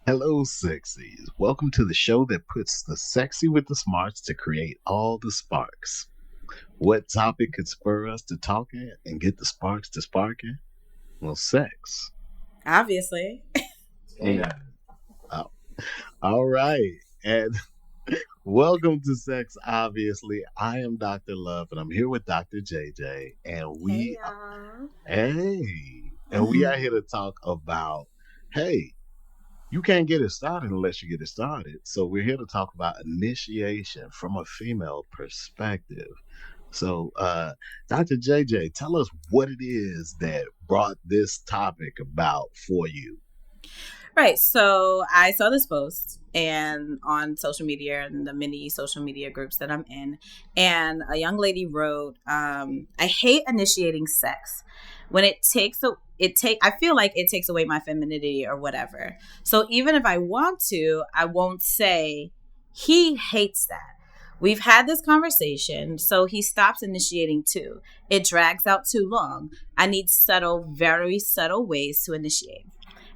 Hello, sexies. Welcome to the show that puts the sexy with the smarts to create all the sparks. What topic could spur us to talking and get the sparks to sparking? Well, sex. Obviously. And uh, all right. And welcome to Sex Obviously. I am Dr. Love and I'm here with Dr. JJ. Hey y'all. And we are here to talk about, hey, you can't get it started unless you get it started. So we're here to talk about initiation from a female perspective. So, Dr. JJ, tell us what it is that brought this topic about for you. Right. So I saw this post and on social media and the many social media groups that I'm in, and a young lady wrote, "I hate initiating sex when I feel like it takes away my femininity or whatever. So even if I want to, I won't say he hates that." We've had this conversation, so he stops initiating too. It drags out too long. I need subtle, very subtle ways to initiate.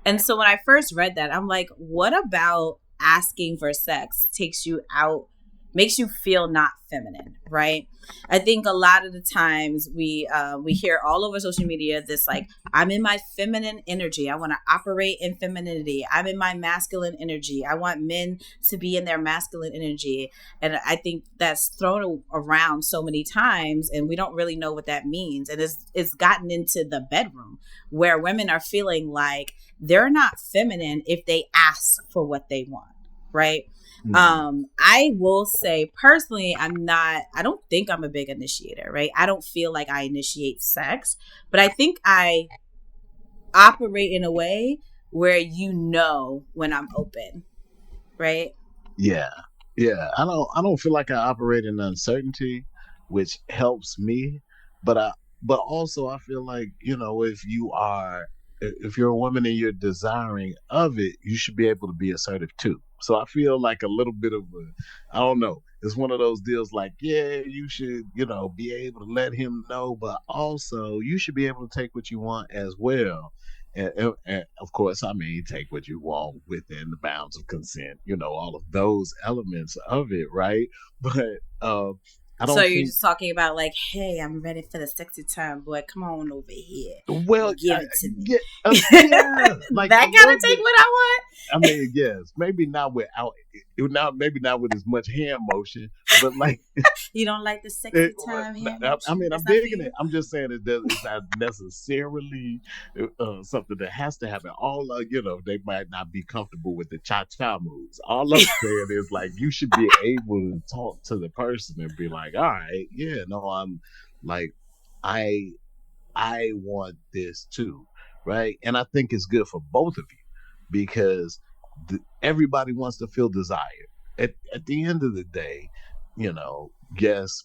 And so when I first read that, I'm like, what about asking for sex takes you out, makes you feel not feminine, right? I think a lot of the times we hear all over social media this like, I'm in my feminine energy. I want to operate in femininity. I'm in my masculine energy. I want men to be in their masculine energy. And I think that's thrown around so many times and we don't really know what that means. And it's gotten into the bedroom where women are feeling like they're not feminine if they ask for what they want, right? Mhm. I will say personally, I don't think I'm a big initiator, right? I don't feel like I initiate sex, but I think I operate in a way where you know when I'm open, right? Yeah, yeah. I don't feel like I operate in uncertainty, which helps me. But but also I feel like if you're a woman and you're desiring of it, you should be able to be assertive too. So I feel like a little bit of I don't know. It's one of those deals like, yeah, you should, be able to let him know, but also you should be able to take what you want as well. And of course, I mean, take what you want within the bounds of consent, all of those elements of it, right? But I So don't you're think, just talking about like, hey, I'm ready for the sexy time, boy. Come on over here well, and give it to me. yeah, yeah, like That a gotta little take bit. what I want. I mean, yes, maybe not with as much hand motion, but like You don't like the sexy But, time hand I motion? mean, I'm That's not for digging it. you. I'm just saying it's not necessarily something that has to happen. They might not be comfortable with the cha-cha moves. All I'm saying is like you should be able to talk to the person and be like, all right, yeah, no, I'm like, I I want this too, right? And I think it's good for both of you because everybody wants to feel desired. At the end of the day, yes,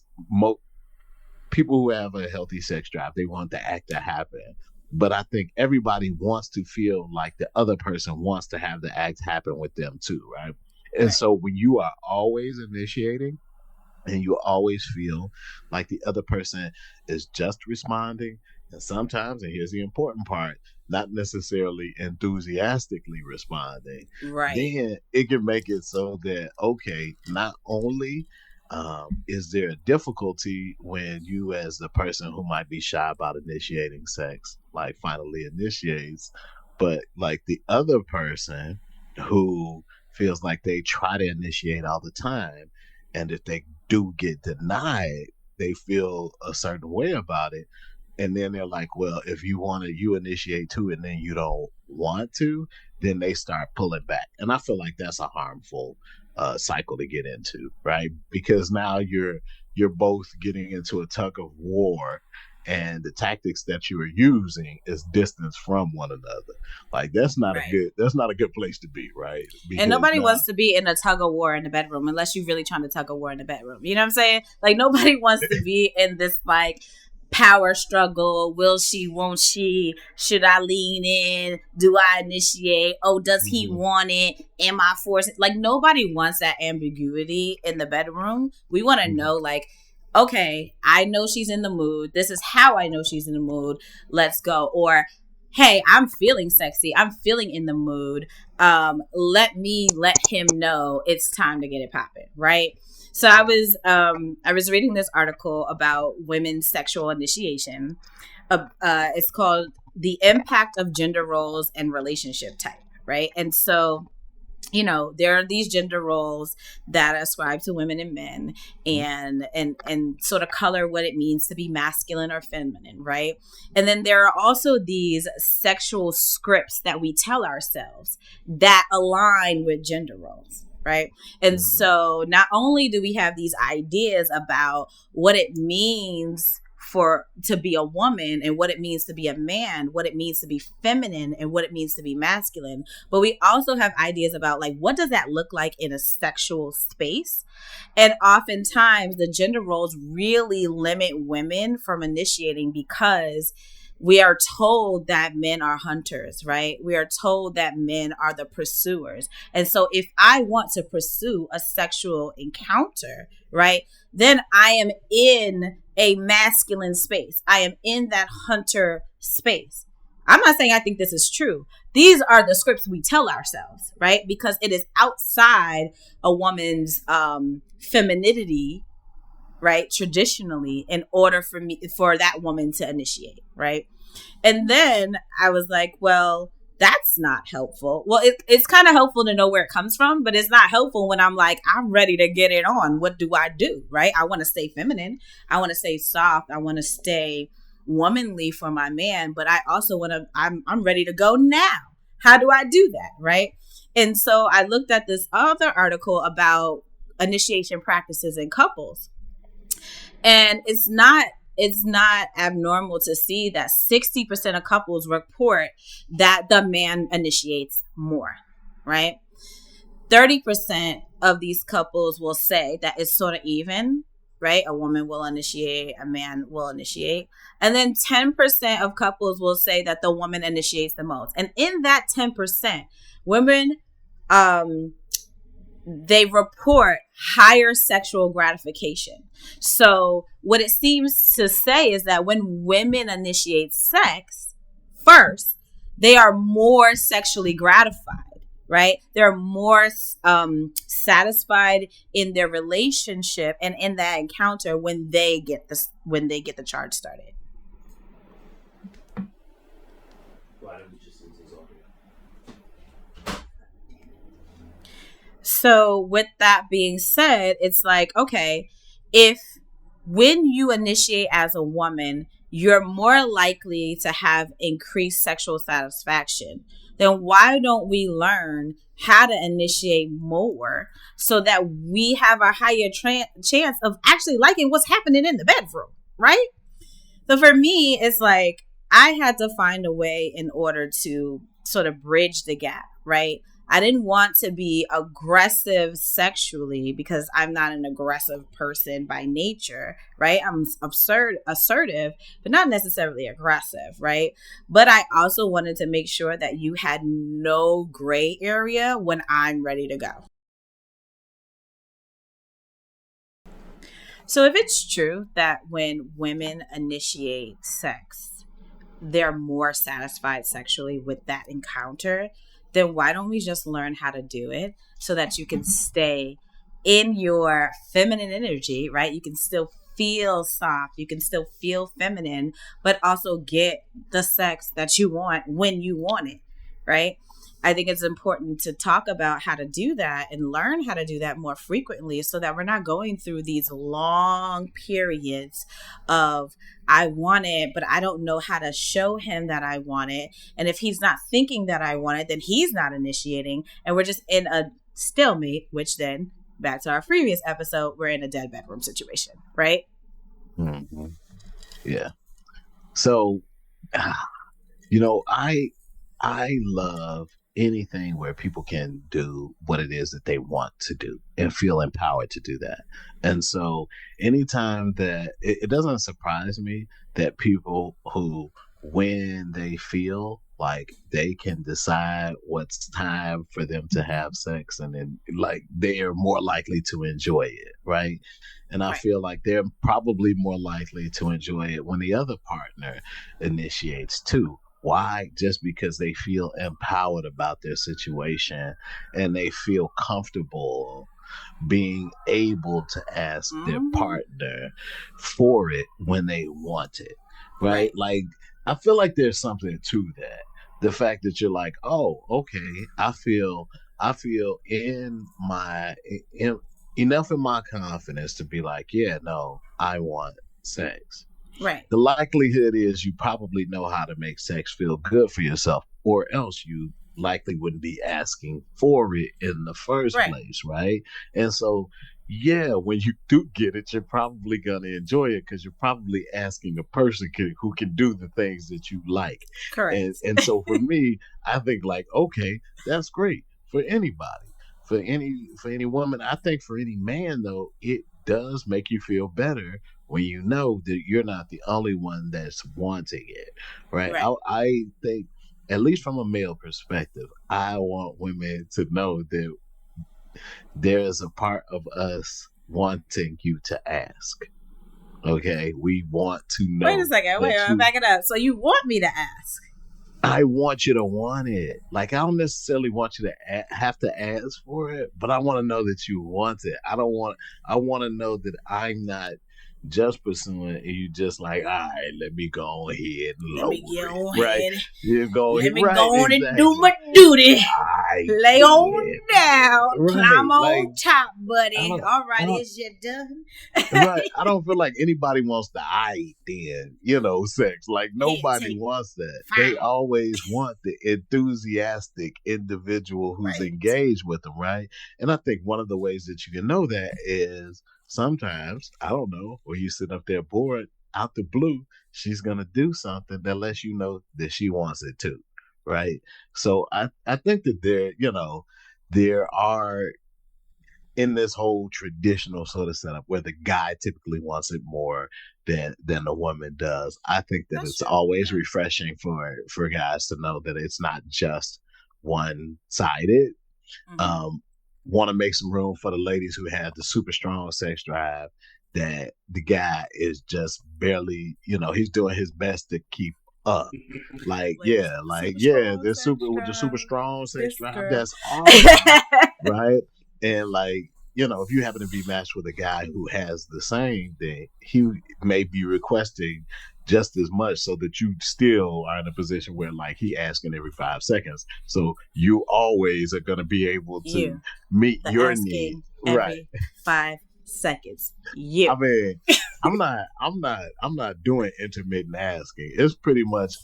people who have a healthy sex drive, they want the act to happen. But I think everybody wants to feel like the other person wants to have the act happen with them too, right? And Right. so when you are always initiating and you always feel like the other person is just responding, and sometimes, and here's the important part, not necessarily enthusiastically responding, Right. then it can make it so that, okay, not only is there a difficulty when you, as the person who might be shy about initiating sex, like finally initiates, but like the other person who feels like they try to initiate all the time, and if they do get denied, they feel a certain way about it. And then they're like, well, if you want to, you initiate too, and then you don't want to, then they start pulling back. And I feel like that's a harmful cycle to get into, right? Because now you're both getting into a tug of war, and the tactics that you are using is distance from one another. Like Right. that's not a good place to be, right? And Because nobody now wants to be in a tug of war in the bedroom unless you're really trying to tug of war in the bedroom. You know what I'm saying? Like nobody wants to be in this like power struggle. Will she? Won't she? Should I lean in? Do I initiate? Oh, does he Mhm. want it? Am I forcing? Like nobody wants that ambiguity in the bedroom. We want to Mhm. know like, okay, I know she's in the mood. This is how I know she's in the mood. Let's go. Or hey, I'm feeling sexy, I'm feeling in the mood, let me let him know it's time to get it popping, right? So I was reading this article about women's sexual initiation. It's called The Impact of Gender Roles and Relationship Type, right? And so, you know, there are these gender roles that ascribe to women and men, and sort of color what it means to be masculine or feminine, right? And then there are also these sexual scripts that we tell ourselves that align with gender roles, right? And Mm-hmm. so not only do we have these ideas about what it means for to be a woman and what it means to be a man, what it means to be feminine and what it means to be masculine, but we also have ideas about like what does that look like in a sexual space. And oftentimes the gender roles really limit women from initiating because we are told that men are hunters, right? We are told that men are the pursuers. And so if I want to pursue a sexual encounter, right, then I am in a masculine space. I am in that hunter space. I'm not saying I think this is true. These are the scripts we tell ourselves, right? Because it is outside a woman's femininity, right? Traditionally, in order for that woman to initiate, right? And then I was like, well, that's not helpful. Well, it's kind of helpful to know where it comes from, but it's not helpful when I'm like, I'm ready to get it on. What do I do? Right? I want to stay feminine. I want to stay soft. I want to stay womanly for my man, but I also want to, I'm ready to go now. How do I do that? Right? And so I looked at this other article about initiation practices in couples. And it's not abnormal to see that 60% of couples report that the man initiates more, right? 30% of these couples will say that it's sort of even, right? A woman will initiate, a man will initiate. And then 10% of couples will say that the woman initiates the most. And in that 10%, women um they report higher sexual gratification. So, what it seems to say is that when women initiate sex first, they are more sexually gratified, right? They're more satisfied in their relationship and in that encounter when they get the charge started. So, with that being said, it's like, okay, if when you initiate as a woman, you're more likely to have increased sexual satisfaction, then why don't we learn how to initiate more so that we have a higher chance of actually liking what's happening in the bedroom, right? So for me, it's like I had to find a way in order to sort of bridge the gap, right? I didn't want to be aggressive sexually because I'm not an aggressive person by nature, right? I'm assertive, but not necessarily aggressive, right? But I also wanted to make sure that you had no gray area when I'm ready to go. So if it's true that when women initiate sex, they're more satisfied sexually with that encounter, then why don't we just learn how to do it so that you can stay in your feminine energy, right? You can still feel soft, you can still feel feminine, but also get the sex that you want when you want it, right? I think it's important to talk about how to do that and learn how to do that more frequently so that we're not going through these long periods of I want it, but I don't know how to show him that I want it. And if he's not thinking that I want it, then he's not initiating. And we're just in a stalemate, which then, back to our previous episode, we're in a dead bedroom situation, right? Mm-hmm. Yeah. So, you know, I love anything where people can do what it is that they want to do and feel empowered to do that. And so, anytime that it doesn't surprise me that people who, when they feel like they can decide what's time for them to have sex, and then like they're more likely to enjoy it, right? And I Right. feel like they're probably more likely to enjoy it when the other partner initiates too. Why? Just because they feel empowered about their situation and they feel comfortable being able to ask their Mm-hmm. partner for it when they want it, right? Right. Like, I feel like there's something to that. The fact that you're like, oh, okay, I feel in enough in my confidence to be like, yeah, no, I want sex. Right. The likelihood is you probably know how to make sex feel good for yourself, or else you likely wouldn't be asking for it in the first Right. place, right? And so, yeah, when you do get it, you're probably going to enjoy it because you're probably asking a person who can do the things that you like. And, Correct. and so for me, I think like, okay, that's great for anybody. For any woman, I think for any man though, it does make you feel better when you know that you're not the only one that's wanting it, right? Right. I think, at least from a male perspective, I want women to know that there is a part of us wanting you to ask. Okay, we want to Wait a know second. Wait, that you. back it up. So you want me to ask? I want you to want it. Like, I don't necessarily want you to have to ask for it, but I want to know that you want it. I don't want. I want to know that I'm not just pursuing it. You just like, all right, let me go ahead and Let me lower get it, on right? ahead. You go ahead, Let me right? go on and do Exactly. my duty. I Lay on did, down. right? Climb Like, on top, I buddy. don't. All I right, don't. is you done? Right. I don't feel like anybody wants the I then, sex. Like, Head nobody take. wants that. They Fine. always want the enthusiastic individual who's Right. engaged with them, right? And I think one of the ways that you can know that is sometimes, I don't know, when you sit up there bored out the blue, she's gonna do something that lets you know that she wants it too. Right. So I think that there are in this whole traditional sort of setup where the guy typically wants it more than the woman does. I think that That's it's true. always Yeah. refreshing for guys to know that it's not just one sided. Mm-hmm. Um, Want to make some room for the ladies who have the super strong sex drive that the guy is just barely, he's doing his best to keep up. Ladies with the Like, super yeah, strong this sex super with the super drive. strong sex This drive, girl. that's awesome, right? And like, if you happen to be matched with a guy who has the same thing, he may be requesting just as much so that you still are in a position where like he asking every 5 seconds. So you always are gonna be able to You. meet The your needs. asking Right. every 5 seconds. I You. mean, I'm not doing intermittent asking. It's pretty much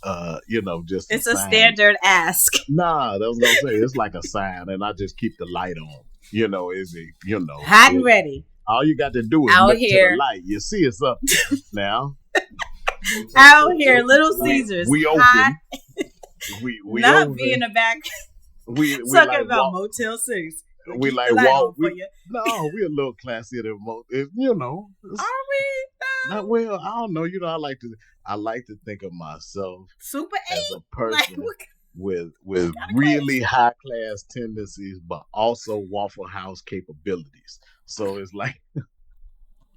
just a It's a sign. standard ask. Nah, that was gonna say it's like a sign, and I just keep the light on. Is it? Hot and ready. All you got to do is Out look to the here. light. You see it's up there now. Out here. Little We Caesars. we Hot. open. We Not be in open. the back We talking like about walk. Motel 6. We We keep like the light walk. on for We you. No, we a little classier than most. Are It's we? not well. I don't know. I like to think of myself Super as a 8? Like, person what with kind of really class? high class tendencies, but also Waffle House capabilities. So it's like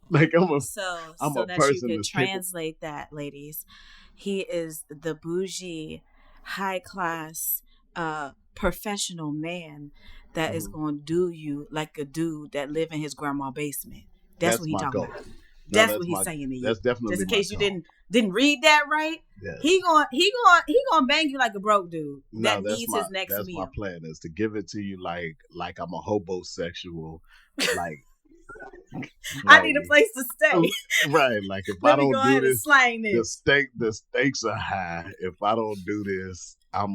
like So, I'm so a that you person could that's capable. translate that, ladies, he is the bougie, high class, professional man that is Mhm. going to do you like a dude that live in his grandma basement. That's That's what he my talking goal. about. No, That's what he's saying to that's you. Just definitely in my case you goal. didn't read that right, Yes. he going bang you like a broke dude No, that that's needs my his next that's my meal. plan is to give it to you like I'm a hobosexual, like I need like a place to stay. right. Like if I Let me don't go do ahead and this, slang the this. stakes are high. If I don't do this, I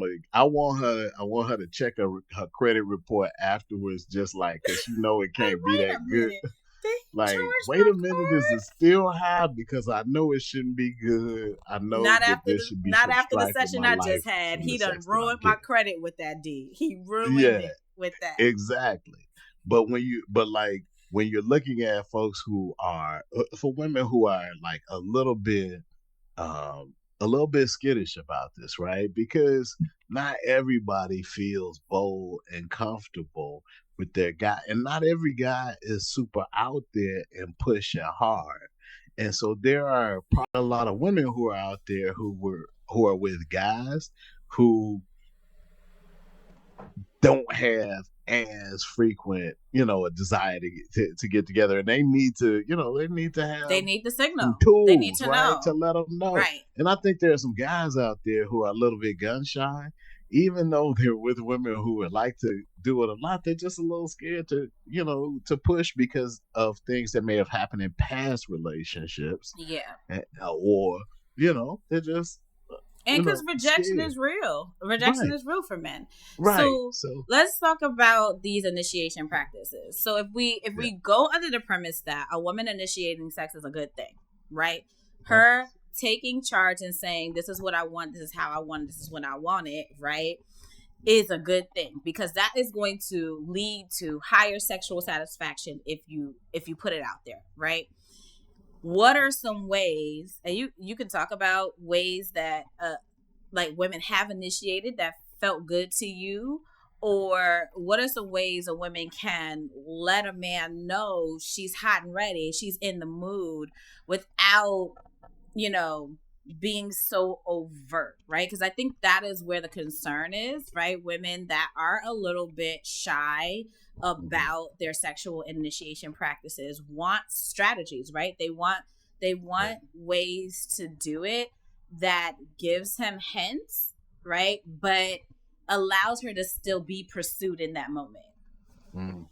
want her to check her credit report afterwards, just like because it Hey, can't be wait that a good. minute. They Like, charged wait my a minute, is it card. still high? Because I know it shouldn't be good. I know that this should be Not after the subtracting session my I life just had. from the He done sex that I'm ruined my getting. credit with that D. He ruined Yeah, it with that. exactly. But like when you're looking at folks who are for women who are like um a little bit skittish about this, right? Because not everybody feels bold and comfortable with their guy, and not every guy is super out there and pushing hard. And so there are probably a lot of women who are out there who who are with guys who don't have as frequent, a desire to get together, and they need to, they need to They have need the some signal. They need tools, to right, to know. let them know. Right. And I think there are some guys out there who are a little bit gun shy, even though they're with women who would like to do it a lot. They're just a little scared to, to push because of things that may have happened in past relationships, Yeah. or they're just, And because rejection scared. is real. Rejection Right, is real for men. right. So So, let's talk about these initiation practices. So if yeah, we go under the premise that a woman initiating sex is a good thing, right? okay, Her taking charge and saying, this is what I want, this is how I want, this is when I want it, right? Is a good thing, because that is going to lead to higher sexual satisfaction if you put it out there, right? What are some ways, and you can talk about ways that like women have initiated that felt good to you, or what are some ways a woman can let a man know she's hot and ready, she's in the mood, without, you know, being so overt, right? Because I think that is where the concern is, right? Women that are a little bit shy hmm, about their sexual initiation practices want strategies, right? They right. want ways to do it that gives him hints, right? But allows her to still be pursued in that moment. Hmm.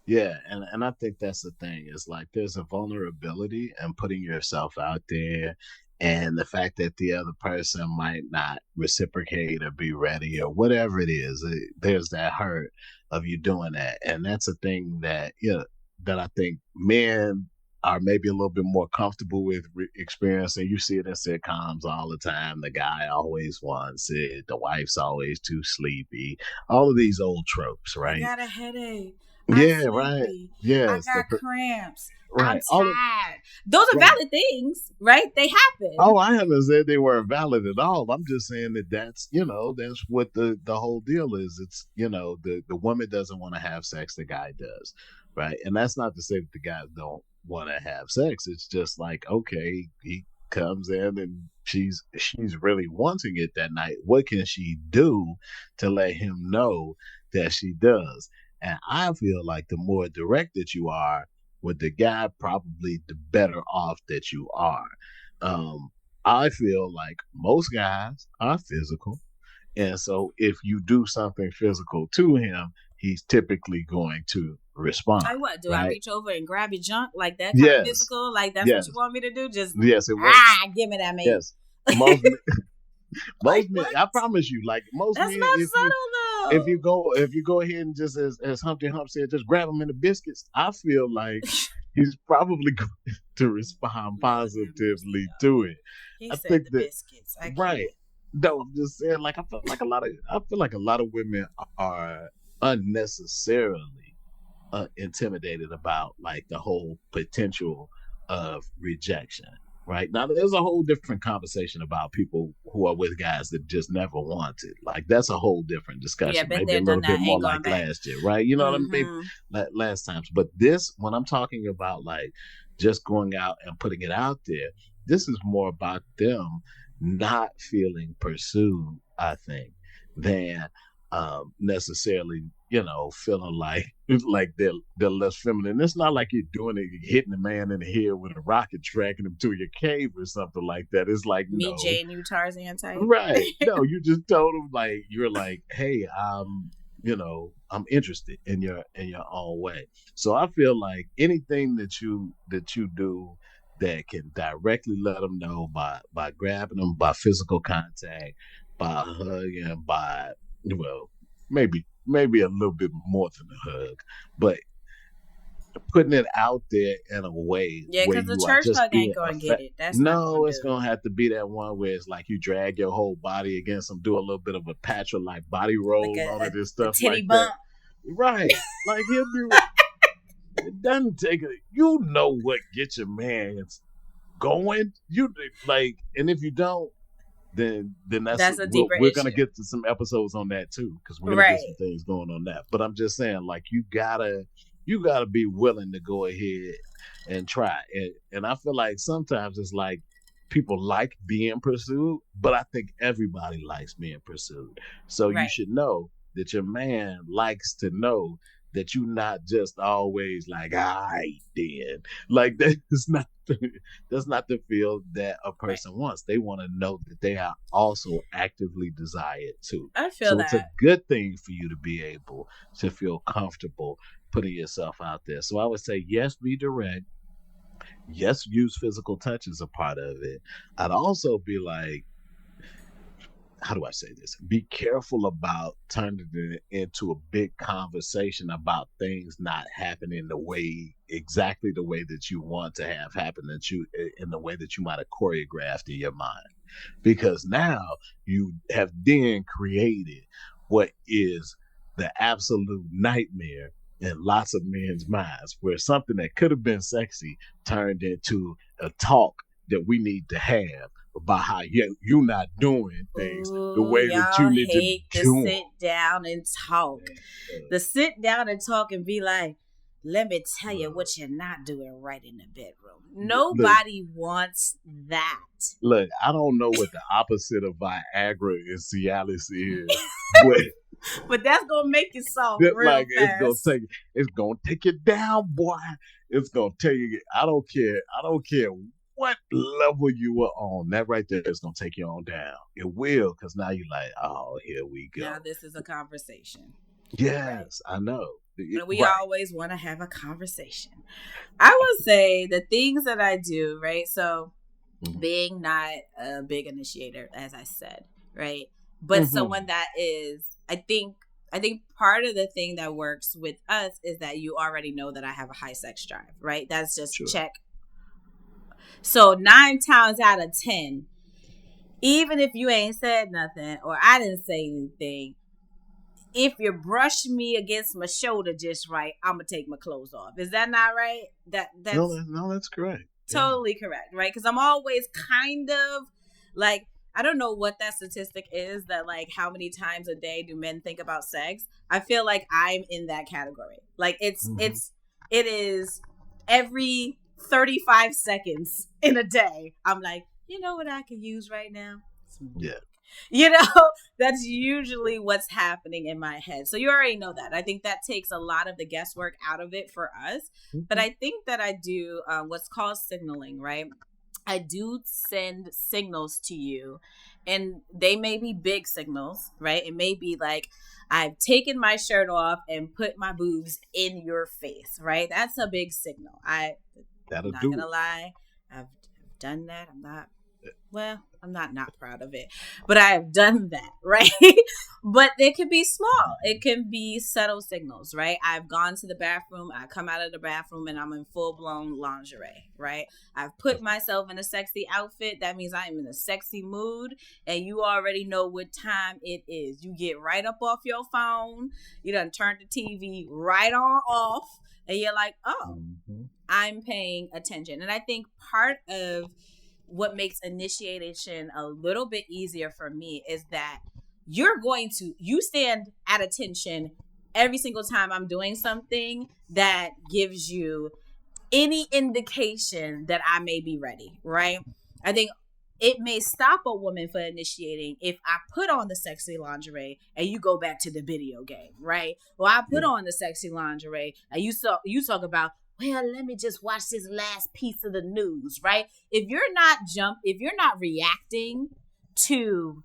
Yeah, and I think that's the thing. Is like there's a vulnerability and putting yourself out there, and the fact that the other person might not reciprocate or be ready or whatever it is. There's that hurt of you doing that, and that's a thing that that I think men are maybe a little bit more comfortable with experiencing. You see it in sitcoms all the time. The guy always wants it. The wife's always too sleepy. All of these old tropes, I right? got a headache. I'm Yeah, right. sleepy. I Yes, got cramps. I'm right. All of, tired. Those are right. valid things, right? They Oh, happen. I haven't said they weren't valid at all. I'm just saying that that's what the whole deal is. It's the woman doesn't want to have sex, the guy does, right? And that's not to say that the guys don't want to have sex. It's just like, okay, he comes in and she's really wanting it that night. What can she do to let him know that she does? And I feel like the more direct that you are with the guy, probably the better off that you are. um, I feel like most guys are physical. And so if you do something physical to him, he's typically going to respond, Like what? Do I right? reach over and grab your junk? Like that kind of Yes, physical? Like that's what yes, you want me to do? Just yes, it works. give me that meat. Yes. Most Like most men, what? I promise you, like most That's men, not if you subtle though. if you go ahead and just as Humpty Hump said, just grab him in the biscuits, I feel like he's probably going to respond Lord have mercy, positively y'all. to it. He I said think the that biscuits. I right. can't. No, I'm just saying, like I feel like a lot of women are unnecessarily intimidated about like the whole potential of rejection. Right now, there's a whole different conversation about people who are with guys that just never wanted. Like that's a whole different Yeah, discussion. been Maybe a there, done little bit that. more Ain't like going back. last year, right? You know what I mean? Mm-hmm. Last times, but this when I'm talking about like just going out and putting it out there, this is more about them not feeling pursued. I think than necessarily, feeling like like they're less feminine. It's not like you're doing it, you're hitting the man in the head with a rocket, dragging him to your cave or something like that. It's like Me, no, Jane, you Tarzan type. right? No, you just told him like you're like, hey, I'm interested in your own way. So I feel like anything that you do that can directly let them know by grabbing them, by physical contact, by hugging, by well, maybe a little bit more than a hug, but putting it out there in a way Yeah, where because the you are church just hug ain't being gonna get effective. it. That's not gonna No, it's do. gonna have to be that one where it's like you drag your whole body against them, do a little bit of a patch of like body Like roll on it and a stuff titty like that. bump. Right. Like he'll be it doesn't take it. You know what gets your man's going. You like, and if you don't, then that's That's a deeper we're gonna issue. get to some episodes on that too because we're gonna get some Right. things going on that. But I'm just saying, like you gotta be willing to go ahead and try. And I feel like sometimes it's like people like being pursued, but I think everybody likes being pursued. So you Right. should know that your man likes to know that you're not just always like, all right, then. Like that's not the feel that a Right. person wants. They want to know that they are also actively desired too. I feel So it's a that. good thing for you to be able to feel comfortable putting yourself out there. So I would say yes, be direct. Yes, use physical touch as a part of it. I'd also be like, how do I say this? Be careful about turning it into a big conversation about things not happening the way exactly the way that you want to have happen, that you in the way that you might have choreographed in your mind. Because now you have then created what is the absolute nightmare in lots of men's minds, where something that could have been sexy turned into a talk that we need to have about how you're not doing things the Ooh, way that you y'all need to hate to do sit down and talk. them. The sit down and talk and be like, let me tell you Uh, what you're not doing right in the bedroom. look, Nobody wants that. look, I don't know what the opposite of Viagra and Cialis is, but But that's gonna make you soft just real like fast. it's gonna take you down, boy. It's gonna tell you. I don't care what level you were on. That right there is gonna take you on down. It will, because now you're like, oh, here we Now go. this is a conversation. Right. Yes, I know. And we Right. always want to have a conversation. I will say the things that I do, right? So Mm-hmm. being not a big initiator, as I said, right? But Mm-hmm. someone that is, I think part of the thing that works with us is that you already know that I have a high sex drive, right? That's just Sure. check. So 9 times out of 10, even if you ain't said nothing or I didn't say anything, if you brush me against my shoulder just right, I'm gonna take my clothes off. Is that not right? That's No, that's correct. Yeah. totally correct, right? Because I'm always kind of like, I don't know what that statistic is that like how many times a day do men think about sex. I feel like I'm in that category. Like Mm-hmm. it is every 35 seconds in a day. I'm like, you know what I could use right now? Some dick. Yeah. You know, that's usually what's happening in my head. So you already know that. I think that takes a lot of the guesswork out of it for us. But Mm-hmm. I think that I do what's called signaling, right? I do send signals to you, and they may be big signals, right? It may be like, I've taken my shirt off and put my boobs in your face, right? That's a big signal. I'm That'll not do gonna it. lie, I've done that. I'm not proud of it, but I have done that, right? But it can be small. It can be subtle signals, right? I've gone to the bathroom, I come out of the bathroom and I'm in full blown lingerie, right? I've put myself in a sexy outfit. That means I am in a sexy mood and you already know what time it is. You get right up off your phone, you done turn the TV right on off, and you're like, oh, Mm-hmm. I'm paying attention. And I think part of what makes initiation a little bit easier for me is that you stand at attention every single time I'm doing something that gives you any indication that I may be ready, right? I think it may stop a woman from initiating if I put on the sexy lingerie and you go back to the video game, right? Or I put Yeah. on the sexy lingerie and you talk about, well, let me just watch this last piece of the news, right? If you're not reacting to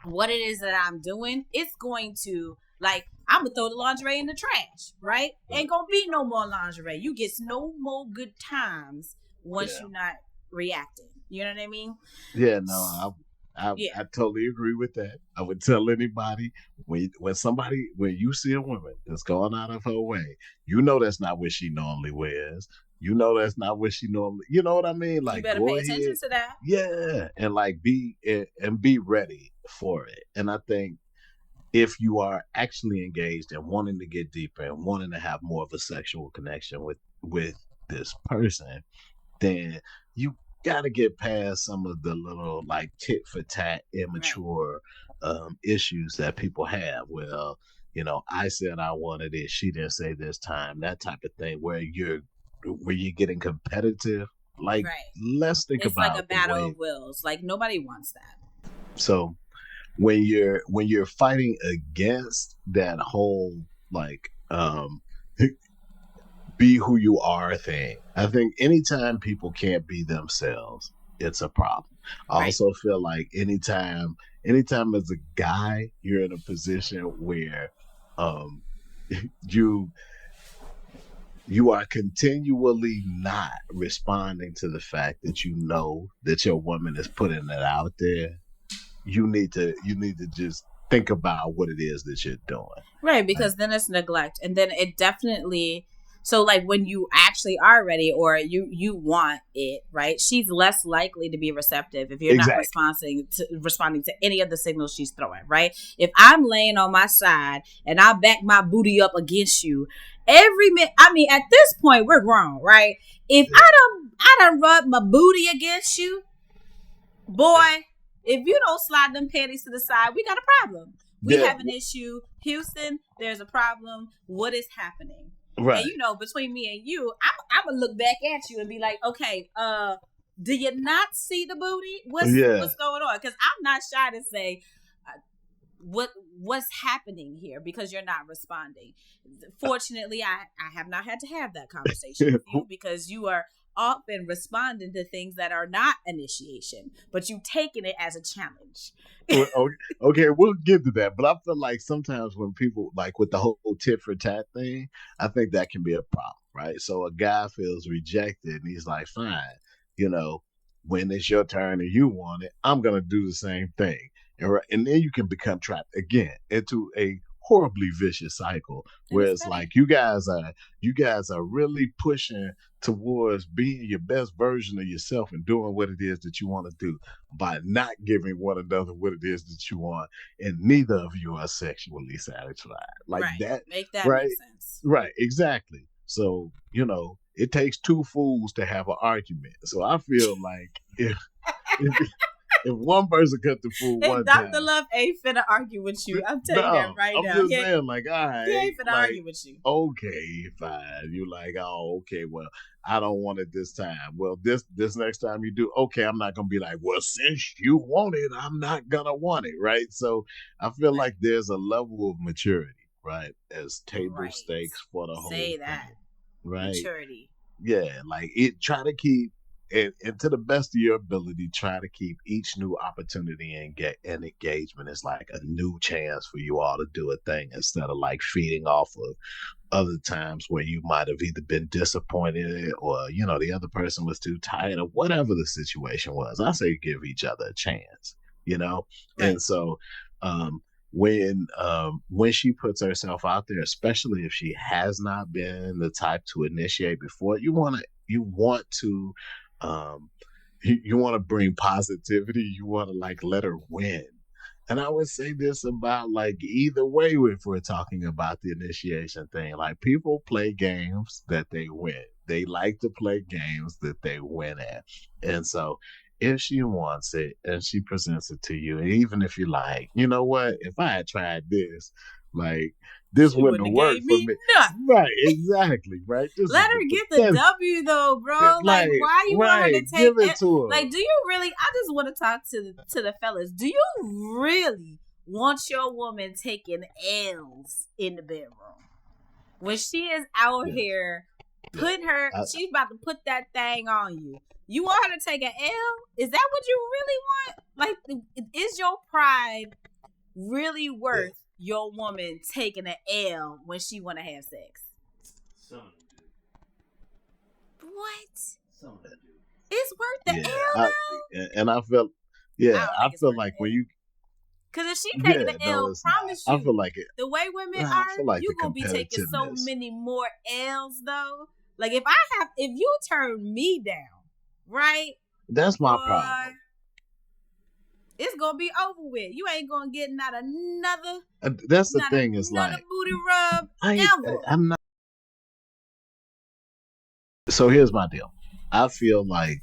what it is that I'm doing, it's going to like I'm gonna throw the lingerie in the trash, right? Right. Ain't gonna be no more lingerie. You get no more good times once Yeah. you're not reacting. You know what I mean? Yeah, no, Yeah. I totally agree with that. I would tell anybody when you see a woman that's going out of her way, you know that's not what she normally wears. You know that's not what she normally. You know what I mean? You Like better go pay attention ahead, to that. yeah, and like and be ready for it. And I think if you are actually engaged and wanting to get deeper and wanting to have more of a sexual connection with this person, then you got to get past some of the little like tit for tat, Right. immature issues that people have. Well, I said I wanted it, she didn't say this time, that type of thing, where you're getting competitive. Like, Right. let's think It's like a about the battle way. of wills. Like nobody wants that. So when you're fighting against that whole like be who you are thing, I think anytime people can't be themselves, it's a problem. I Right. also feel like anytime as a guy you're in a position where um you you are continually not responding to the fact that you know that your woman is putting it out there. You need to just think about what it is that you're doing. Right, Like, because then it's neglect, and then it definitely. So, like when you actually are ready, or you want it, right? She's less likely to be receptive if you're not exactly. responding to any of the signals she's throwing, right? If I'm laying on my side and I back my booty up against you, every minute. I mean, at this point, we're grown, right? If Yeah. I done rub my booty against you, boy, if you don't slide them panties to the side, we got a problem. We Yeah. have an issue. Houston, there's a problem. What is happening? And Right. between me and you, I'm gonna look back at you and be like, okay, do you not see the booty? Yeah. What's going on? Because I'm not shy to say, uh, what what's happening here because you're not responding. Fortunately, I have not had to have that conversation with you because you are often responding to things that are not initiation, but you taking it as a challenge. Okay, we'll get to that. But I feel like sometimes when people like with the whole tit for tat thing, I think that can be a problem, right? So a guy feels rejected and he's like, fine, you know, when it's your turn and you want it, I'm gonna do the same thing. And then you can become trapped again into a horribly vicious cycle And where it's it's petty. like you guys are really pushing towards being your best version of yourself and doing what it is that you want to do by not giving one another what it is that you want, and neither of you are sexually satisfied. Like Right. that, Make that right? make sense. Right, exactly. So, it takes two fools to have an argument. So I feel like if, if one person cut the fool If one Dr. time, Love ain't finna argue with you, I'm telling you that no, right I'm now. just saying, like, all He right, ain't finna like, argue with you. okay, fine. You like, oh, okay, well, I don't want it this time. Well, this next time you do, okay, I'm not gonna be like, well, since you want it, I'm not gonna want it, right? So I feel Right. like there's a level of maturity, right, as table Right. stakes for the whole Say that. thing, right? Maturity. Yeah, like it. Try to keep and to the best of your ability, try to keep each new opportunity and get an engagement is like a new chance for you all to do a thing instead of like feeding off of other times where you might have either been disappointed or the other person was too tired or whatever the situation was. I say give each other a chance, you know. Right. And so um, when she puts herself out there, especially if she has not been the type to initiate before, you want to um, you want to bring positivity. You want to like let her win. And I would say this about like either way if we're talking about the initiation thing. Like people play games that they win. They like to play games that they win at. And so if she wants it and she presents it to you, and even if you like, you know what, if I had tried this, like this She wouldn't wouldn't have have worked gave for me me. nothing. Right, exactly. Right. This Let is her the get the best. W though, bro. Like, Like, why you want her right. to Give take it it? to her. Like, do you really? I just want to talk to the fellas. Do you really want your woman taking L's in the bedroom when she is out Yes. here Yeah. putting her? She's about to put that thing on you. You want her to take an L? Is that what you really want? Like, is your pride really Yeah. worth your woman taking an L when she want to have sex? Some of them do. What? Some of them do. It's worth the Yeah. L I though? and I felt I yeah, don't I think it's feel worth like the when L. you Cause if she taking yeah, the no, L, it's promise not. I feel you, like it. the way women I are, feel like the you gonna be taking so competitiveness. many more L's though. Like if you turn me down, right, That's my boy, problem. it's gonna be over with. You ain't gonna get not another That's the thing. Is like booty rub I ever. I'm not. So here's my deal. I feel like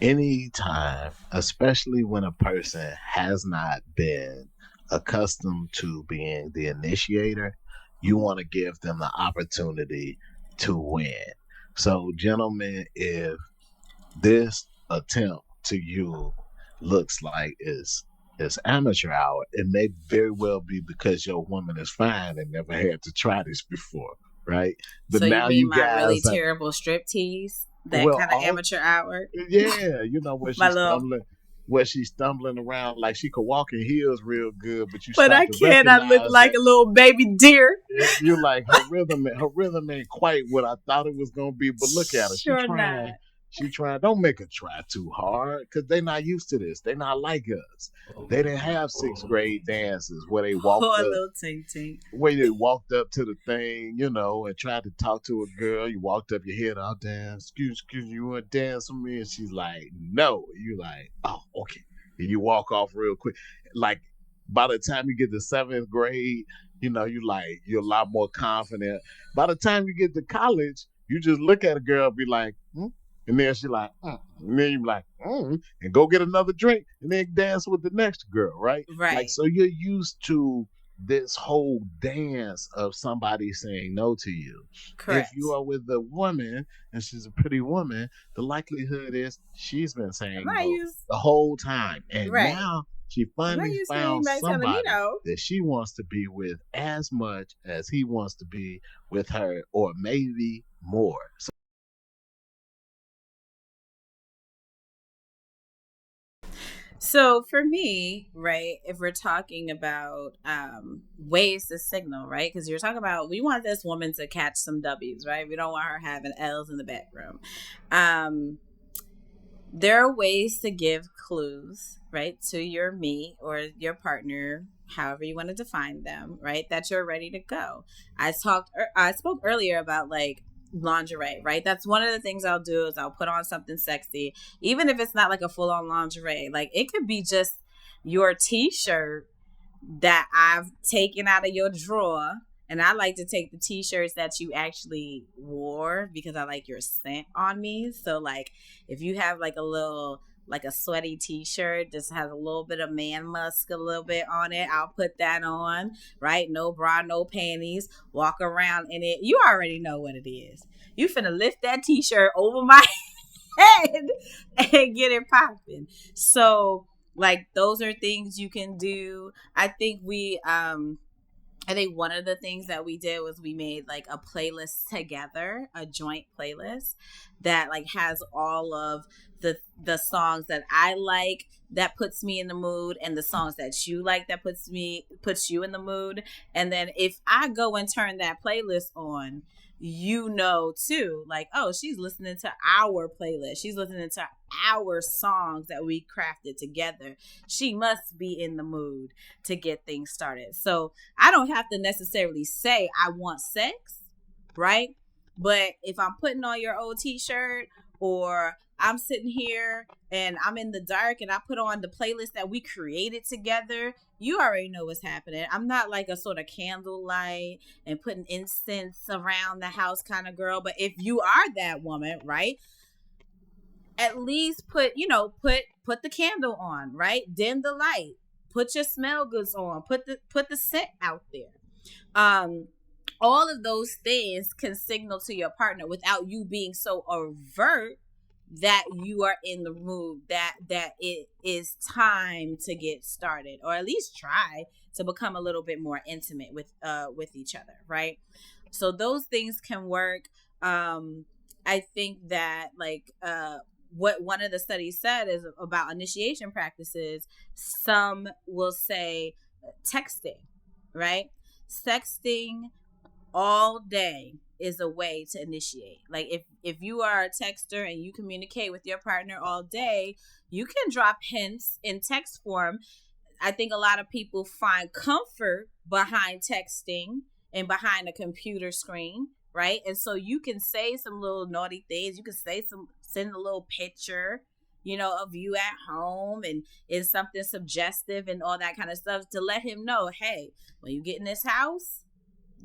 any time, especially when a person has not been accustomed to being the initiator, you want to give them the opportunity to win. So, gentlemen, if this attempt to you looks like it's amateur hour. It may very well be because your woman is fine and never had to try this before, right? But So you now mean you my really guys have, terrible strip tease? That well, kind of all, amateur hour? yeah, where My she's little, stumbling, around like she could walk in heels real good, but you but start I to can't. I look recognize like that a little baby deer. you like her rhythm ain't quite what I thought it was gonna be. But look at her, Sure not. she trying. Don't make her try too hard because they not used to this. They not like us. They didn't have sixth grade dances where they walked Poor up little Tink Tink. where they walked up to the thing, and tried to talk to a girl. You walked up your head out there, excuse me, you want to dance with me? And she's like, no. You like, oh, okay. And you walk off real quick. Like by the time you get to seventh grade, you're a lot more confident. By the time you get to college, you just look at a girl and be like, hmm? And then she like, and then you be like, and go get another drink and then dance with the next girl, right? Like, Right. so you're used to this whole dance of somebody saying no to you. If you Correct. are with a woman and she's a pretty woman, the likelihood is she's been I'm saying not no used. the whole time. And Right. now she I'm not finally used to found anybody telling me somebody no. that she wants to be with as much as he wants to be with her, or maybe more. So for me, right, if we're talking about ways to signal, right, because you're talking about we want this woman to catch some W's, right? We don't want her having L's in the bedroom. Um, there are ways to give clues, right, to your me or your partner, however you want to define them, right, that you're ready to go. I spoke earlier about like lingerie, right? That's one of the things I'll do is I'll put on something sexy, even if it's not like a full on lingerie. Like it could be just your t-shirt that I've taken out of your drawer. And I like to take the t-shirts that you actually wore because I like your scent on me. So like if you have like a sweaty t-shirt, just has a little bit of man musk a little bit on it, I'll put that on, right? No bra, no panties, walk around in it. You already know what it is. You finna lift that t-shirt over my head and get it popping. So like those are things you can do. I think one of the things that we did was we made like a playlist together, a joint playlist that like has all of the songs that I like that puts me in the mood and the songs that you like that puts you in the mood. And then if I go and turn that playlist on, you know too, like, oh, she's listening to our playlist. She's listening to our songs that we crafted together. She must be in the mood to get things started. So I don't have to necessarily say I want sex, right? But if I'm putting on your old t-shirt or I'm sitting here and I'm in the dark and I put on the playlist that we created together, you already know what's happening. I'm not like a sort of candlelight and putting incense around the house kind of girl. But if you are that woman, right? At least put the candle on, right? Dim the light. Put your smell goods on. Put the scent out there. Um, all of those things can signal to your partner without you being so overt that you are in the mood, that it is time to get started, or at least try to become a little bit more intimate with each other, right? So those things can work. I think that what one of the studies said is about initiation practices. Some will say texting, right? Sexting all day is a way to initiate. Like if you are a texter and you communicate with your partner all day, you can drop hints in text form. I think a lot of people find comfort behind texting and behind a computer screen, right? And so you can say some little naughty things. You can send a little picture, of you at home and it's something suggestive and all that kind of stuff to let him know, hey, when you get in this house,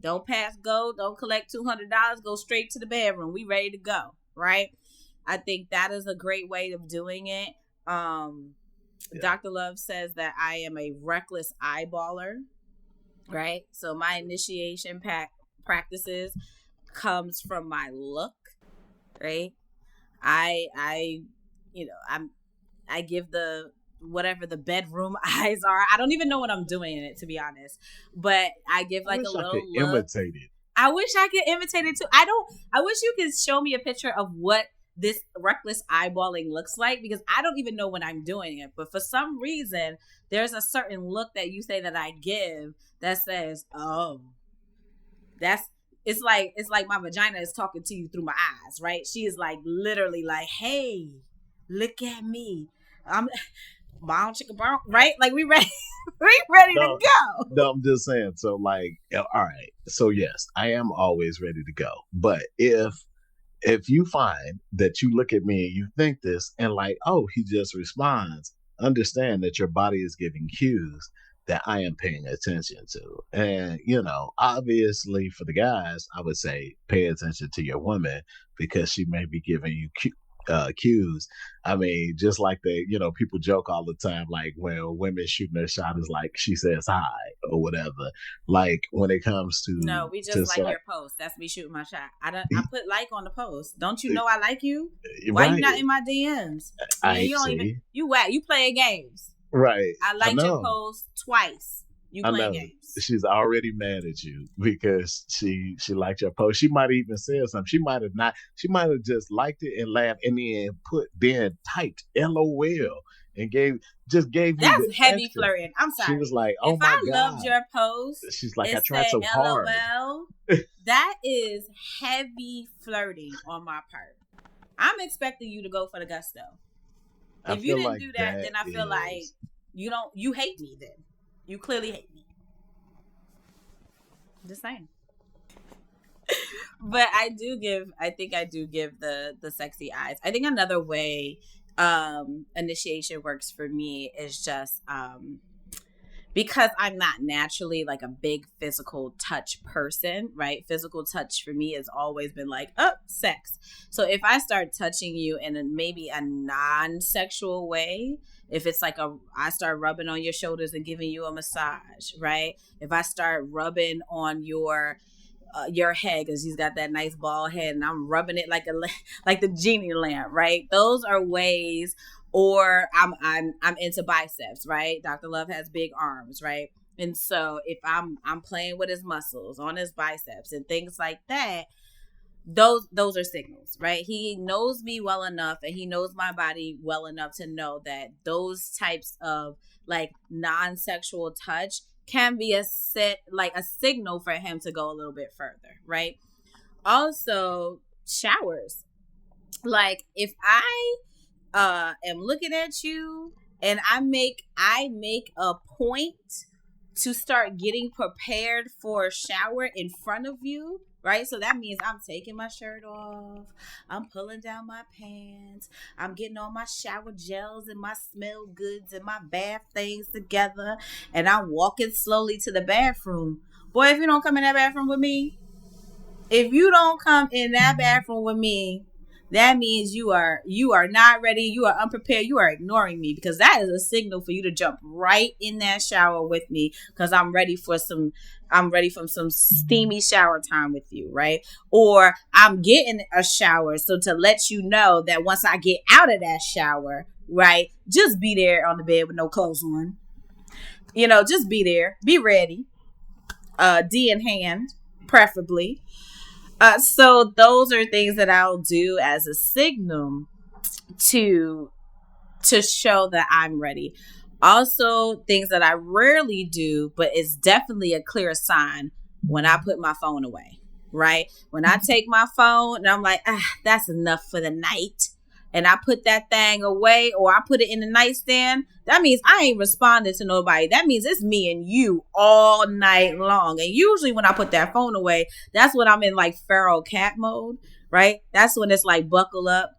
don't pass go, don't collect $200, go straight to the bedroom. We ready to go, right? I think that is a great way of doing it. Yeah. Dr. Love says that I am a reckless eyeballer, right? So my initiation practices comes from my look, right? I I give the whatever the bedroom eyes are. I don't even know what I'm doing in it, to be honest. But I give I like a wish I could little look. imitate it. I wish I could imitate it too. I wish you could show me a picture of what this reckless eyeballing looks like, because I don't even know when I'm doing it. But for some reason, there's a certain look that you say that I give that says, "Oh, that's." It's like my vagina is talking to you through my eyes, right? She is like literally like, "Hey, look at me. I'm brown chicken brown," right? Like we ready, we ready to No, go. no, I'm just saying. So, like, all right. So, yes, I am always ready to go. But if you find that you look at me and you think this and like, oh, he just responds, understand that your body is giving cues that I am paying attention to. And, obviously for the guys, I would say pay attention to your woman because she may be giving you cues. I mean, just like people joke all the time, like when women shooting their shot is like she says hi or whatever. Like when it comes No, to we just like sex, your post. That's me shooting my shot. I put like on the post. Don't you know I like you? Why you right? not in my DMs? Man, I you don't even see. you whack. You playing games. Right. I I liked your know. post twice. You I playing know. games. She's already mad at you because she liked your post. She might have even said something. She might have not. She might have just liked it and laughed and then typed LOL and gave you the That's heavy extra. flirting. I'm She sorry. was like, If "Oh my I loved god." your post She's like, and "I tried said so hard." LOL, that is heavy flirting on my part. I'm expecting you to go for the gusto. I If you feel didn't like do that, that then I feel like is you hate me then. You clearly hate me. Just saying. But I think I do give the sexy eyes. I think another way initiation works for me is just because I'm not naturally like a big physical touch person, right? Physical touch for me has always been like, oh, sex. So if I start touching you in maybe a non-sexual way, if it's like I start rubbing on your shoulders and giving you a massage, right? If I start rubbing on your head because he's got that nice bald head and I'm rubbing it like like the genie lamp, right? Those are ways. Or I'm into biceps, right? Dr. Love has big arms, right? And so if I'm playing with his muscles on his biceps and things like that, those are signals, right? He knows me well enough and he knows my body well enough to know that those types of like non-sexual touch can be a signal for him to go a little bit further, right? Also, showers. Like if I am looking at you and I make a point to start getting prepared for a shower in front of you, right? So that means I'm taking my shirt off, I'm pulling down my pants, I'm getting all my shower gels and my smell goods and my bath things together, and I'm walking slowly to the bathroom. Boy, if you don't come in that bathroom with me, if you don't come in that bathroom with me, that means you are not ready, you are unprepared, you are ignoring me, because that is a signal for you to jump right in that shower with me, because I'm ready for some steamy shower time with you, right? Or I'm getting a shower, so to let you know that once I get out of that shower, right, just be there on the bed with no clothes on. Just be there, be ready, D in hand, preferably. So those are things that I'll do as a signal to show that I'm ready. Also, things that I rarely do, but it's definitely a clear sign when I put my phone away. Right? When I take my phone and I'm like, that's enough for the night, and I put that thing away or I put it in the nightstand, that means I ain't responding to nobody. That means it's me and you all night long. And usually when I put that phone away, that's when I'm in like feral cat mode, right? That's when it's like buckle up,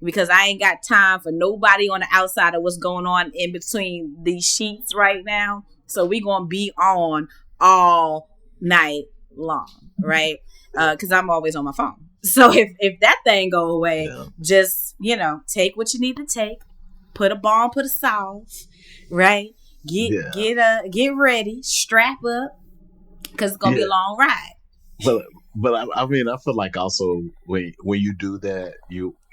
because I ain't got time for nobody on the outside of what's going on in between these sheets right now. So we gonna be on all night long, right? Because I'm always on my phone. So if that thing go away, yeah. just take what you need to take, put a bomb, put a sauce, right? Yeah. Get ready, strap up, because it's gonna be a long ride. But I mean, I feel like also when you do that,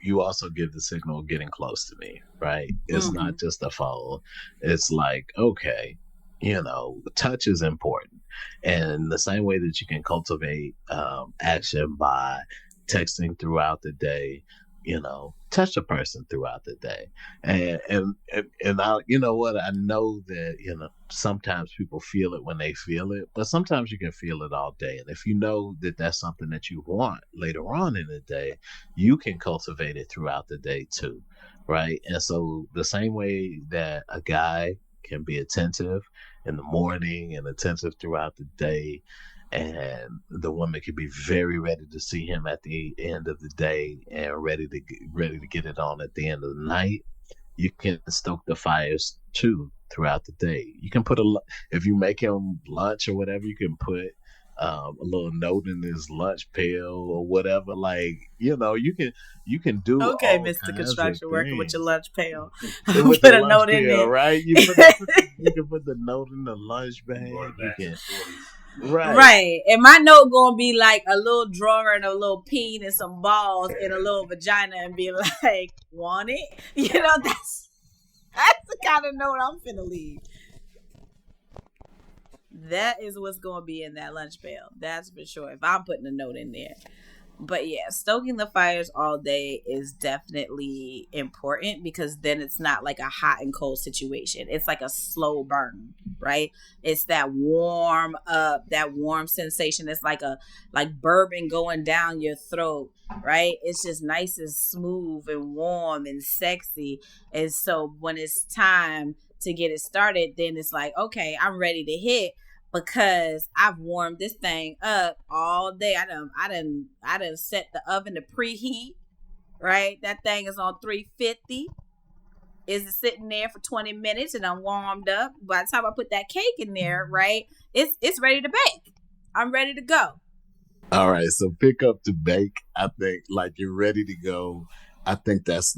you also give the signal getting close to me, right? It's Mm-hmm. not just a phone. It's like, okay, touch is important. And the same way that you can cultivate action by texting throughout the day, touch a person throughout the day. And I, you know what? I know that, sometimes people feel it when they feel it, but sometimes you can feel it all day. And if you know that that's something that you want later on in the day, you can cultivate it throughout the day too, right? And so the same way that a guy can be attentive in the morning and attentive throughout the day, and the woman can be very ready to see him at the end of the day and ready to get it on at the end of the night. You can stoke the fires too throughout the day. You can if you make him lunch or whatever, you can put a little note in his lunch pail or whatever. Like, you can do Okay, all Mr. kinds of Construction worker with your things lunch pail. with the Put a lunch note in pail, there. right? You can put the note in the lunch Going bag. You back to can, the 40s. right. Right. And my note gonna be like a little drawer and a little peen and some balls and a little vagina and be like, want it? That's the kind of note I'm finna leave. That is what's gonna be in that lunch pail. That's for sure. If I'm putting a note in there. But yeah, stoking the fires all day is definitely important because then it's not like a hot and cold situation. It's like a slow burn, right? It's that warm up, that warm sensation. It's like bourbon going down your throat, right? It's just nice and smooth and warm and sexy. And so when it's time to get it started, then it's like, okay, I'm ready to hit because I've warmed this thing up all day. I done set the oven to preheat. Right, that thing is on 350. Is sitting there for 20 minutes and I'm warmed up. By the time I put that cake in there, right, it's ready to bake. I'm ready to go. All right. So pick up to bake. I think like you're ready to go. I think that's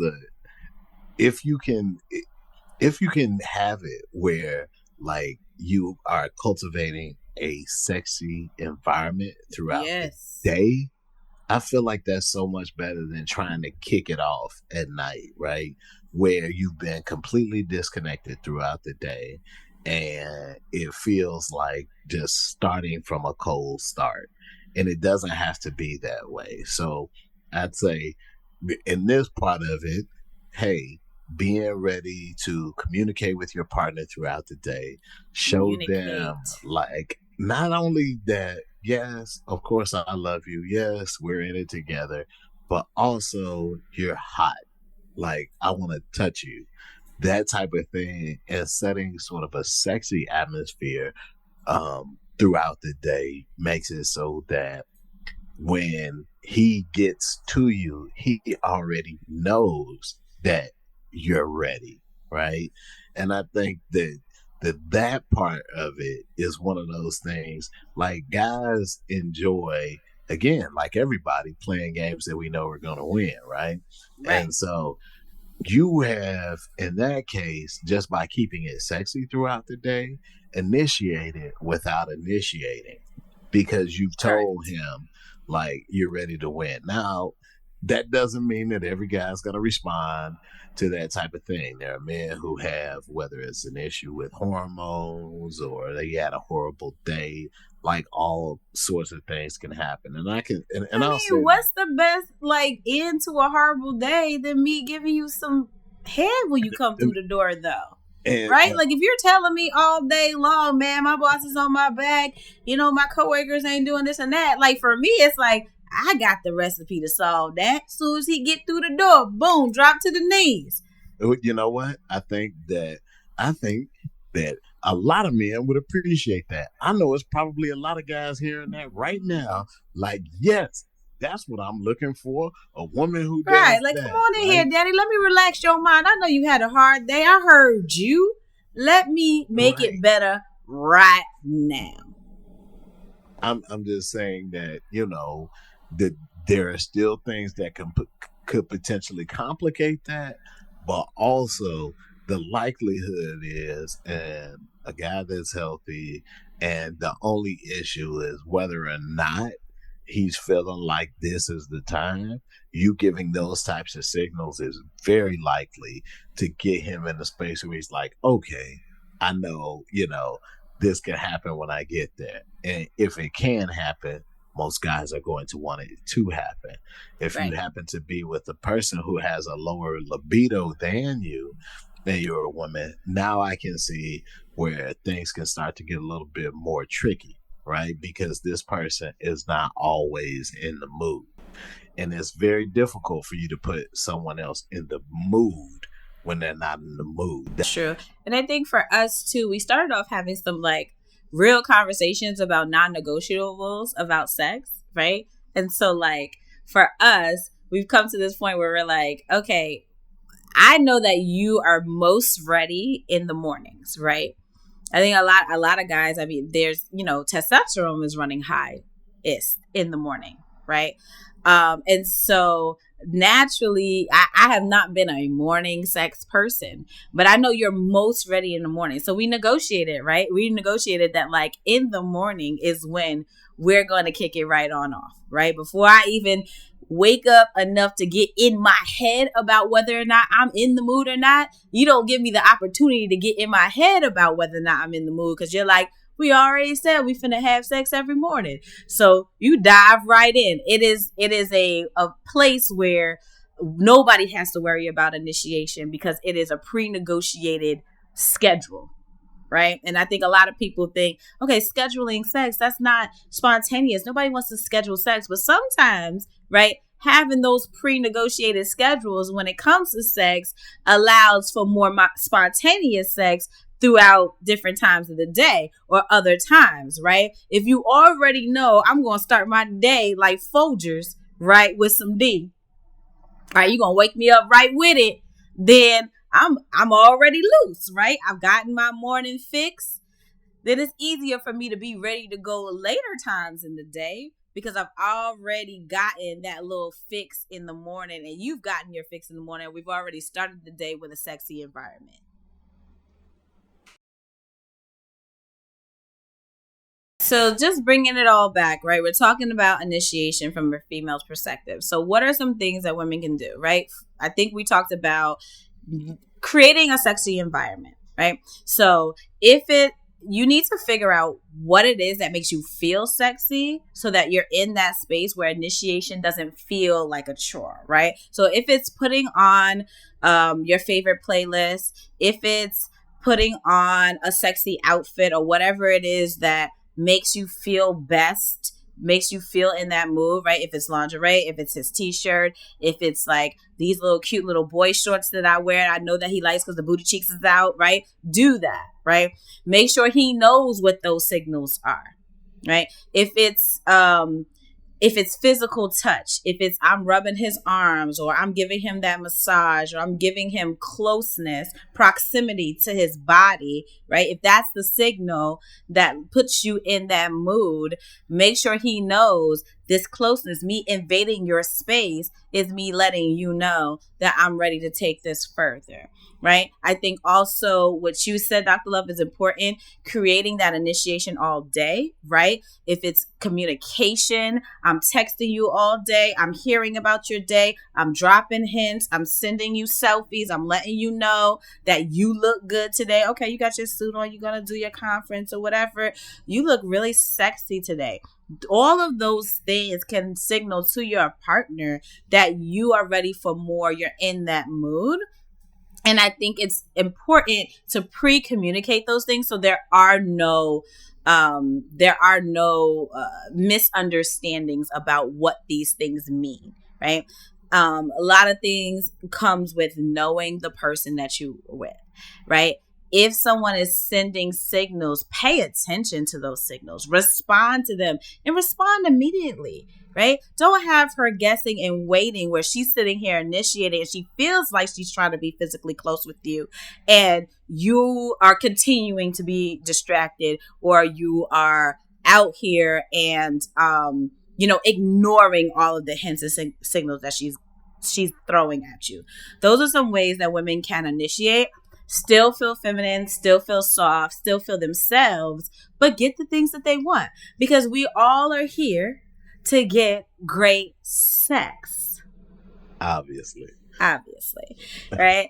if you can, if you can have it where like you are cultivating a sexy environment throughout the Yes. day, I feel like that's so much better than trying to kick it off at night, right? Where you've been completely disconnected throughout the day and it feels like just starting from a cold start. And it doesn't have to be that way. So I'd say in this part of it, hey, being ready to communicate with your partner throughout the day, show them Communicate. like not only that, yes, of course I love you, yes, we're in it together, but also you're hot. Like I want to touch you. That type of thing, and setting sort of a sexy atmosphere throughout the day makes it so that when he gets to you, he already knows that you're ready, right? And I think that part of it is one of those things like guys enjoy, again, like everybody, playing games that we know we're going to win, right? Right. And so you have, in that case, just by keeping it sexy throughout the day, initiated without initiating because you've told Correct. him like you're ready to win. Now, that doesn't mean that every guy's going to respond to that type of thing. There are men who have, whether it's an issue with hormones or they had a horrible day, like all sorts of things can happen. And I can, and I I'll say mean, what's the best like end to a horrible day than me giving you some head when you come through that, the door, though? Right? and Like if you're telling me all day long, man, my boss is on my back, my coworkers ain't doing this and that. Like for me, it's like I got the recipe to solve that. As soon as he get through the door, boom, drop to the knees. you know what? I think that a lot of men would appreciate that. I know it's probably a lot of guys hearing that right now. Like, yes, that's what I'm looking for. A woman who Right. does Like, come that, on in here, right? daddy. Let me relax your mind. I know you had a hard day. I heard you. Let me make it Right. better right now. I'm just saying that that there are still things that could potentially complicate that, but also the likelihood is, and a guy that's healthy, and the only issue is whether or not he's feeling like this is the time, you giving those types of signals is very likely to get him in a space where he's like, okay, I know, this can happen when I get there. And if it can happen, most guys are going to want it to happen. If you Right. happen to be with a person who has a lower libido than you, and you're a woman, now I can see where things can start to get a little bit more tricky, right? Because this person is not always in the mood. And it's very difficult for you to put someone else in the mood when they're not in the mood. True. And I think for us too, we started off having some like real conversations about non-negotiables about sex, right? And so like for us, we've come to this point where we're like, okay, I know that you are most ready in the mornings, right? I think a lot of guys, I mean, there's, testosterone is running high is in the morning, right? And so naturally, I have not been a morning sex person, but I know you're most ready in the morning. So we negotiated, right? We negotiated that like in the morning is when we're going to kick it right on off, right? Before I even wake up enough to get in my head about whether or not I'm in the mood or not, you don't give me the opportunity to get in my head about whether or not I'm in the mood, because you're like, we already said we finna have sex every morning. So you dive right in. It is a place where nobody has to worry about initiation because it is a pre-negotiated schedule. Right. And I think a lot of people think, okay, scheduling sex, that's not spontaneous. Nobody wants to schedule sex. But sometimes, right, having those pre-negotiated schedules when it comes to sex allows for more spontaneous sex throughout different times of the day or other times, right? If you already know I'm going to start my day like Folgers, right, with some D, all right, you're going to wake me up right with it, then I'm already loose, right? I've gotten my morning fix. Then it's easier for me to be ready to go later times in the day because I've already gotten that little fix in the morning, and you've gotten your fix in the morning. We've already started the day with a sexy environment. So just bringing it all back, right? We're talking about initiation from a female's perspective. So what are some things that women can do, right? I think we talked about creating a sexy environment, right? So you need to figure out what it is that makes you feel sexy so that you're in that space where initiation doesn't feel like a chore, right? So if it's putting on your favorite playlist, if it's putting on a sexy outfit or whatever it is that makes you feel best, makes you feel in that mood, right? If it's lingerie, if it's his t-shirt, if it's like these little cute little boy shorts that I wear, I know that he likes because the booty cheeks is out, right? Do that, right? Make sure he knows what those signals are, right? If it's physical touch, if it's I'm rubbing his arms or I'm giving him that massage or I'm giving him closeness, proximity to his body, right? If that's the signal that puts you in that mood, make sure he knows this closeness, me invading your space, is me letting you know that I'm ready to take this further, right? I think also what you said, Dr. Love, is important, creating that initiation all day, right? If it's communication, I'm texting you all day, I'm hearing about your day, I'm dropping hints, I'm sending you selfies, I'm letting you know that you look good today. Okay, you got your suit on, you're going to do your conference or whatever. You look really sexy today. All of those things can signal to your partner that you are ready for more, you're in that mood. And I think it's important to pre-communicate those things so there are no misunderstandings about what these things mean, right? A lot of things comes with knowing the person that you are with, right? If someone is sending signals, pay attention to those signals, respond to them, and respond immediately, right? Don't have her guessing and waiting where she's sitting here initiating and she feels like she's trying to be physically close with you and you are continuing to be distracted, or you are out here and, ignoring all of the hints and signals that she's throwing at you. Those are some ways that women can initiate. Still feel feminine, still feel soft, still feel themselves, but get the things that they want. Because we all are here to get great sex? Obviously. Obviously, right?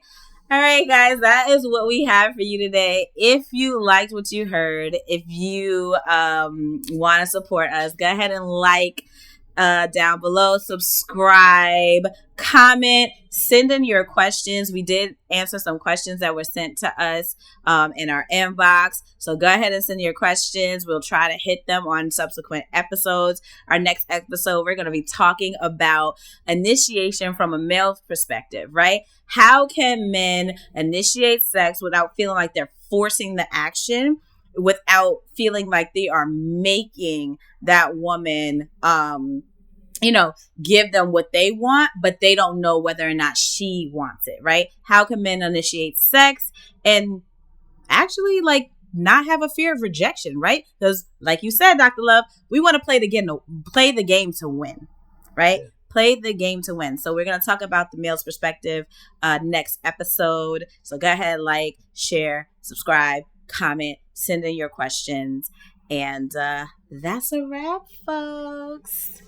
All right, guys, that is what we have for you today. If you liked what you heard, if you want to support us, go ahead and like down below, subscribe, comment, send in your questions. We did answer some questions that were sent to us in our inbox. So go ahead and send your questions. We'll try to hit them on subsequent episodes. Our next episode, we're going to be talking about initiation from a male perspective, right? How can men initiate sex without feeling like they're forcing the action, without feeling like they are making that woman, give them what they want, but they don't know whether or not she wants it, right? How can men initiate sex and actually not have a fear of rejection, right? Because like you said, Dr. Love, we want to play the game to win, right? Yeah. Play the game to win. So we're going to talk about the male's perspective next episode. So go ahead, like, share, subscribe, comment, send in your questions. And that's a wrap, folks.